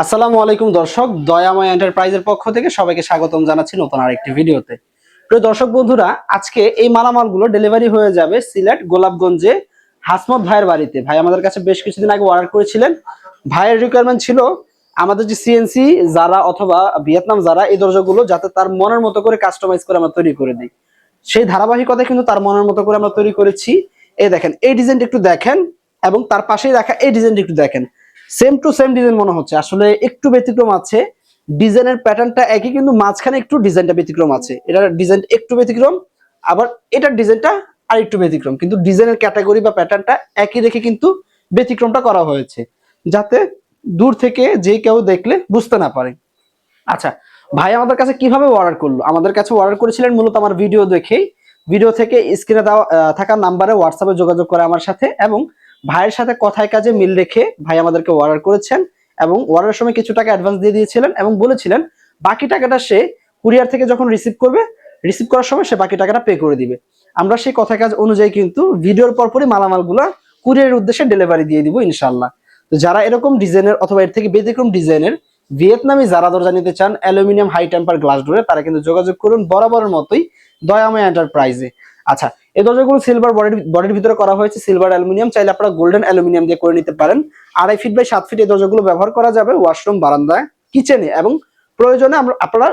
আসসালামু আলাইকুম দর্শক, দয়াময় এন্টারপ্রাইজের পক্ষ থেকে সবাইকে স্বাগতম জানাচ্ছি নতুন আরেকটি ভিডিওতে। প্রিয় দর্শক বন্ধুরা, আজকে এই মালামালগুলো ডেলিভারি হয়ে যাবে সিলেট গোলাপগঞ্জে হাসমত ভাইয়ের বাড়িতে। ভাই আমাদের কাছে বেশ কিছুদিন আগে অর্ডার করেছিলেন। ভাইয়ের রিকোয়ারমেন্ট ছিল আমাদের যে সিএনসি যারা অথবা ভিয়েতনাম যারা এই দরজাগুলো যাতে তার মনের মতো করে কাস্টমাইজ করে আমরা তৈরি করে দিই। সেই ধারাবাহিকতা কিন্তু তার মনের মতো করে আমরা তৈরি করেছি। এই দেখেন, এই ডিজাইনটা একটু দেখেন এবং তার পাশেই রাখা এই ডিজাইনটা একটু দেখেন। সেম টু সেম ডিজাইন মনে হচ্ছে, আসলে একটু ব্যতিক্রম আছে। ডিজাইনের প্যাটার্নটা একই কিন্তু মাঝখানে একটু ডিজাইনটা ব্যতিক্রম আছে। এটার ডিজাইন একটু ব্যতিক্রম, আবার এটার ডিজাইনটা আর একটু ব্যতিক্রম, কিন্তু ডিজাইনের ক্যাটাগরি বা প্যাটার্নটা একই রেখে কিন্তু ব্যতিক্রমটা করা হয়েছে, যাতে দূর থেকে যে কেউ দেখলে বুঝতে না পারে। আচ্ছা, ভাই আমাদের কাছে কিভাবে অর্ডার করলো? আমাদের কাছে অর্ডার করেছিলেন মূলত আমার ভিডিও দেখেই। ভিডিও থেকে স্ক্রিনে দেওয়া থাকা নাম্বারে হোয়াটসঅ্যাপে যোগাযোগ করে আমার সাথে, এবং ভাইয়ের সাথে কথায় কাজে মিল রেখে ভাই আমাদেরকে অর্ডার করেছেন এবং অর্ডারের সময় কিছু টাকা অ্যাডভান্স দিয়ে দিয়েছিলেন এবং বলেছিলেন বাকি টাকাটা সে কুরিয়ার থেকে যখন রিসিভ করবে, রিসিভ করার সময় সে বাকি টাকাটা পে করে দিবে। আমরা সেই কথা কাজ অনুযায়ী কিন্তু ভিডিওর পরপরই মালামালগুলো কুরিয়ারের উদ্দেশ্যে ডেলিভারি দিয়ে দিব ইনশাল্লাহ। তো যারা এরকম ডিজাইনের অথবা এর থেকে ব্যতিক্রম ডিজাইনের ভিয়েতনামি যারা দরজা নিতে চান অ্যালুমিনিয়াম হাই টেম্পার গ্লাস ডোরে, তারা কিন্তু যোগাযোগ করুন বরাবরের মতোই দয়াময় এন্টারপ্রাইজে। আচ্ছা, এই দরজাগুলো সিলভার বডির ভিতরে করা হয়েছে, সিলভার অ্যালুমিনিয়াম, চাইলে আপনারা গোল্ডেন অ্যালুমিনিয়াম দিয়ে করে নিতে পারেন। 2.5 ফিট বাই 7 ফিট এই দরজাগুলো ব্যবহার করা যাবে ওয়াশরুম, বারান্দায়, কিচেনে, এবং প্রয়োজনে আপনারা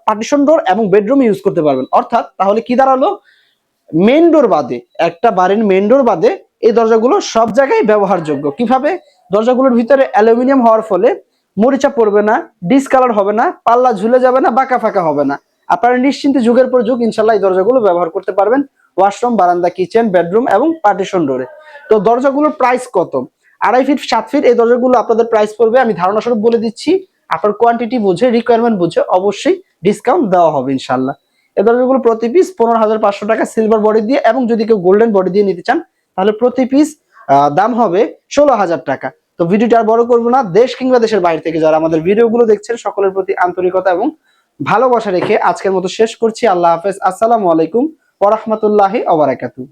পার্টিশন ডোর এবং বেডরুম ইউজ করতে পারবেন। অর্থাৎ তাহলে কি দাঁড়ালো, মেইন ডোর বাদে, একটা বাড়ির মেইন ডোর বাদে এই দরজাগুলো সব জায়গায় ব্যবহারযোগ্য। কিভাবে? দরজাগুলোর ভিতরে অ্যালুমিনিয়াম হওয়ার ফলে মরিচা পড়বে না, ডিসকালার হবে না, পাল্লা ঝুলে যাবে না, বাঁকা ফাঁকা হবে না। আপনারা নিশ্চিন্তে যুগের পর যুগ ইনশাল্লাহ এই দরজাগুলো ব্যবহার করতে পারবেন ওয়াশরুম, বারান্দা, কিচেন, বেডরুম এবং পার্টিশন ডোরে। তো দরজাগুলোর প্রাইস কত? 2.5 ফিট 7 ফিট এই দরজাগুলো আপনাদের প্রাইস পড়বে, আমি ধারণা স্বরূপ বলে দিচ্ছি, আপনার কোয়ান্টিটি বুঝে, রিকোয়ারমেন্ট বুঝে অবশ্যই ডিসকাউন্ট দেওয়া হবে ইনশাল্লাহ। এই দরজাগুলো প্রতি পিস 15,500 টাকা সিলভার বডি দিয়ে, এবং যদি কেউ গোল্ডেন বডি দিয়ে নিতে চান তাহলে প্রতি পিস দাম হবে 16,000 টাকা। তো ভিডিওটা আর বড় করবো না, দেশ কিংবা দেশের বাইরে থেকে যারা আমাদের ভিডিওগুলো দেখছেন সকলের প্রতি আন্তরিকতা এবং ভালোবাসা রেখে আজকের মতো শেষ করছি। আল্লাহ হাফেজ, আসসালামু আলাইকুম ওয়া রাহমাতুল্লাহি ওয়া বারাকাতুহু।